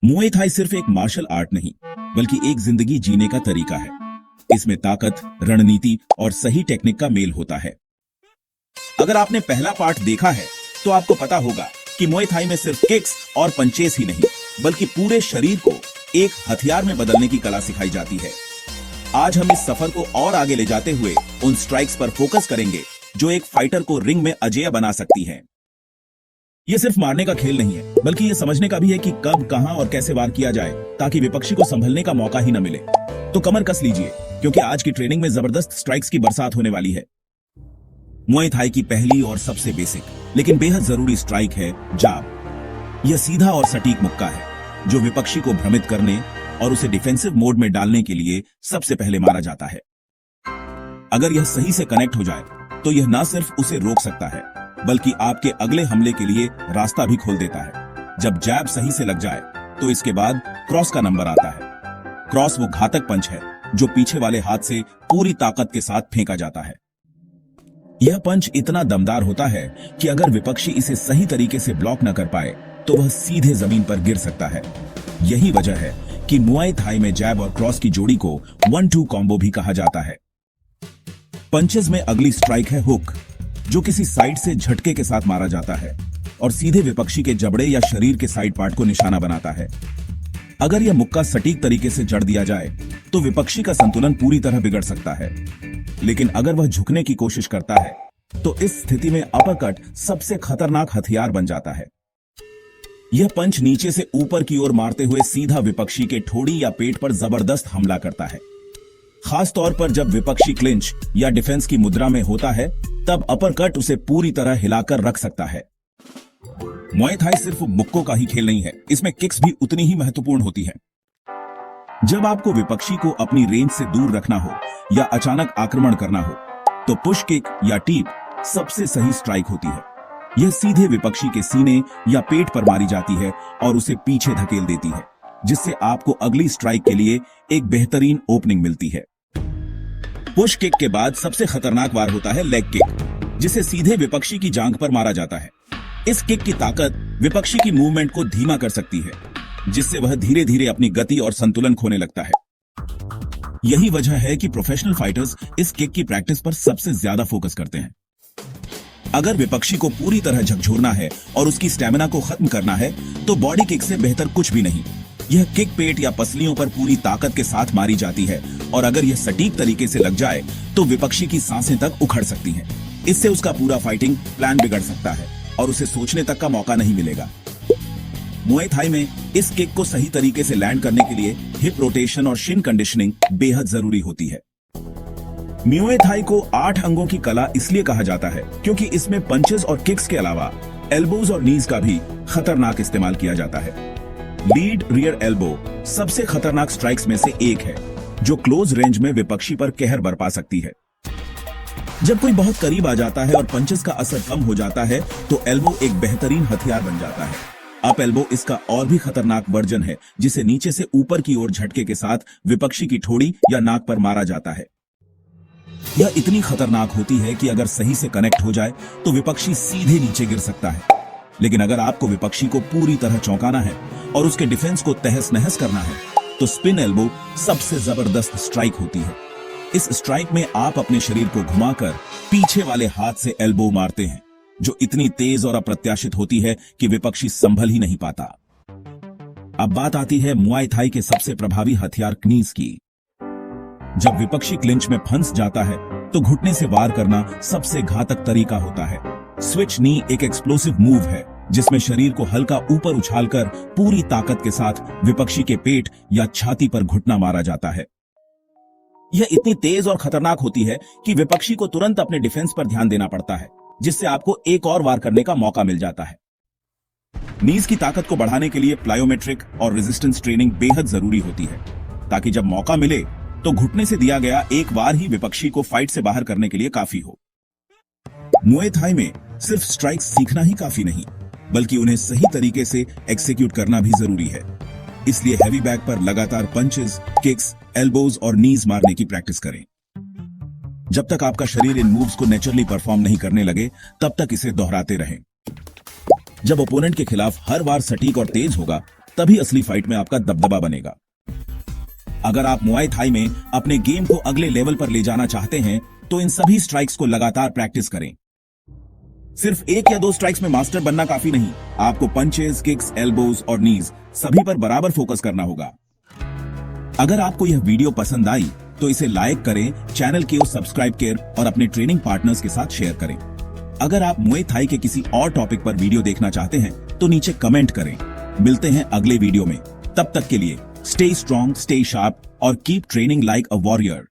मुए थाई सिर्फ एक मार्शल आर्ट नहीं, बल्कि एक जिंदगी जीने का तरीका है। इसमें ताकत, रणनीति और सही टेक्निक का मेल होता है। अगर आपने पहला पार्ट देखा है तो आपको पता होगा कि मुए थाई में सिर्फ किक्स और पंचेस ही नहीं, बल्कि पूरे शरीर को एक हथियार में बदलने की कला सिखाई जाती है। आज हम इस सफर को और आगे ले जाते हुए उन स्ट्राइक्स पर फोकस करेंगे जो एक फाइटर को रिंग में अजेय बना सकती हैं। यह सिर्फ मारने का खेल नहीं है, बल्कि यह समझने का भी है कि कब, कहां और कैसे वार किया जाए ताकि विपक्षी को संभलने का मौका ही न मिले। तो कमर कस लीजिए, क्योंकि आज की ट्रेनिंग में जबरदस्त स्ट्राइक्स की बरसात होने वाली है। मुए थाई की पहली और सबसे बेसिक लेकिन बेहद जरूरी स्ट्राइक है जाब। यह सीधा और सटीक मुक्का है जो विपक्षी को भ्रमित करने और उसे डिफेंसिव मोड में डालने के लिए सबसे पहले मारा जाता है। अगर यह सही से कनेक्ट हो जाए तो यह न सिर्फ उसे रोक सकता है, बल्कि आपके अगले हमले के लिए रास्ता भी खोल देता है। जब जैब सही से लग जाए तो इसके बाद क्रॉस का नंबर आता है। क्रॉस वो घातक पंच है जो पीछे वाले हाथ से पूरी ताकत के साथ फेंका जाता है। यह पंच इतना दमदार होता है कि अगर विपक्षी इसे सही तरीके से ब्लॉक न कर पाए तो वह सीधे जमीन पर गिर सकता है। यही वजह है कि मुए थाई में जैब और क्रॉस की जोड़ी को 1-2 कॉम्बो भी कहा जाता है। पंचेस में अगली स्ट्राइक है हुक, जो किसी साइड से झटके के साथ मारा जाता है और सीधे विपक्षी के जबड़े या शरीर के साइड पार्ट को निशाना बनाता है। अगर यह मुक्का सटीक तरीके से जड़ दिया जाए तो विपक्षी का संतुलन पूरी तरह बिगड़ सकता है। लेकिन अगर वह झुकने की कोशिश करता है तो इस स्थिति में अपरकट सबसे खतरनाक हथियार बन जाता है। यह पंच नीचे से ऊपर की ओर मारते हुए सीधा विपक्षी के ठोड़ी या पेट पर जबरदस्त हमला करता है। खास तौर पर जब विपक्षी क्लिंच या डिफेंस की मुद्रा में होता है, तब अपरकट उसे पूरी तरह हिलाकर रख सकता है। मुए थाई सिर्फ मुक्कों का ही खेल नहीं है, इसमें किक्स भी उतनी ही महत्वपूर्ण होती है। जब आपको विपक्षी को अपनी रेंज से दूर रखना हो या अचानक आक्रमण करना हो, तो पुश किक या टीप सबसे सही स्ट्राइक होती है। यह सीधे विपक्षी के सीने या पेट पर मारी जाती है और उसे पीछे धकेल देती है, जिससे आपको अगली स्ट्राइक के लिए एक बेहतरीन ओपनिंग मिलती है। पुश किक के बाद सबसे खतरनाक वार होता है लेग किक, जिसे सीधे विपक्षी की जांघ पर मारा जाता है। इस किक की ताकत विपक्षी की मूवमेंट को धीमा कर सकती है, जिससे वह धीरे धीरे अपनी गति और संतुलन खोने लगता है। यही वजह है कि प्रोफेशनल फाइटर्स इस किक की प्रैक्टिस पर सबसे ज्यादा फोकस करते हैं। अगर विपक्षी को पूरी तरह झकझोरना है और उसकी स्टैमिना को खत्म करना है तो बॉडी किक से बेहतर कुछ भी नहीं। यह किक पेट या पसलियों पर पूरी ताकत के साथ मारी जाती है और अगर यह सटीक तरीके से लग जाए तो विपक्षी की सांसें तक उखड़ सकती हैं। इससे उसका पूरा फाइटिंग प्लान बिगड़ सकता है और उसे सोचने तक का मौका नहीं मिलेगा। मुए थाई में इस किक को सही तरीके से लैंड करने के लिए हिप रोटेशन और शिन कंडीशनिंग बेहद जरूरी होती है। मुए थाई को 8 अंगों की कला इसलिए कहा जाता है क्योंकि इसमें पंचेस और किक्स के अलावा एल्बोज और नीज का भी खतरनाक इस्तेमाल किया जाता है। लीड रियर एल्बो सबसे खतरनाक स्ट्राइक्स में से एक है, जो क्लोज रेंज में विपक्षी पर कहर बरपा सकती है। जब कोई बहुत करीब आ जाता है और पंचेस का असर कम हो जाता है तो एल्बो एक बेहतरीन हथियार बन जाता है। अप एल्बो इसका और भी खतरनाक वर्जन है, जिसे नीचे से ऊपर की ओर झटके के साथ विपक्षी की ठोड़ी या नाक पर मारा जाता है। यह इतनी खतरनाक होती है कि अगर सही से कनेक्ट हो जाए तो विपक्षी सीधे नीचे गिर सकता है। लेकिन अगर आपको विपक्षी को पूरी तरह चौंकाना है और उसके डिफेंस को तहस नहस करना है तो स्पिन एल्बो सबसे जबरदस्त स्ट्राइक होती है। इस स्ट्राइक में आप अपने शरीर को घुमाकर पीछे वाले हाथ से एल्बो मारते हैं, जो इतनी तेज और अप्रत्याशित होती है कि विपक्षी संभल ही नहीं पाता। अब बात आती है मुए थाई के सबसे प्रभावी हथियार कनीज की। जब विपक्षी क्लिंच में फंस जाता है तो घुटने से वार करना सबसे घातक तरीका होता है। स्विच नी एक एक्सप्लोसिव मूव है जिसमें शरीर को हल्का ऊपर उछालकर पूरी ताकत के साथ विपक्षी के पेट या छाती पर घुटना मारा जाता है। यह इतनी तेज और खतरनाक होती है कि विपक्षी को तुरंत अपने डिफेंस पर ध्यान देना पड़ता है, जिससे आपको एक और वार करने का मौका मिल जाता है। नीज की ताकत को बढ़ाने के लिए प्लायोमेट्रिक और रेजिस्टेंस ट्रेनिंग बेहद जरूरी होती है, ताकि जब मौका मिले तो घुटने से दिया गया एक वार ही विपक्षी को फाइट से बाहर करने के लिए काफी हो। मुए थाई में सिर्फ स्ट्राइक्स सीखना ही काफी नहीं, बल्कि उन्हें सही तरीके से एक्सिक्यूट करना भी जरूरी है। इसलिए हैवी बैक पर लगातार पंचेस, किक्स, एल्बोज और नीज मारने की प्रैक्टिस करें। जब तक आपका शरीर इन मूव्स को नेचुरली परफॉर्म नहीं करने लगे, तब तक इसे दोहराते रहें। जब ओपोनेंट के खिलाफ हर बार सटीक और तेज होगा, तभी असली फाइट में आपका दबदबा बनेगा। अगर आप मुआय थाई में अपने गेम को अगले लेवल पर ले जाना चाहते हैं तो इन सभी स्ट्राइक्स को लगातार प्रैक्टिस करें। सिर्फ 1 या 2 स्ट्राइक्स में मास्टर बनना काफी नहीं, आपको पंचेस, किक्स, एल्बोज और नीज सभी पर बराबर फोकस करना होगा। अगर आपको यह वीडियो पसंद आई तो इसे लाइक करें, चैनल को सब्सक्राइब करें और अपने ट्रेनिंग पार्टनर्स के साथ शेयर करें। अगर आप मुए थाई के किसी और टॉपिक पर वीडियो देखना चाहते हैं तो नीचे कमेंट करें। मिलते हैं अगले वीडियो में, तब तक के लिए स्टे स्ट्रॉन्ग, स्टे शार्प और keep training like a warrior.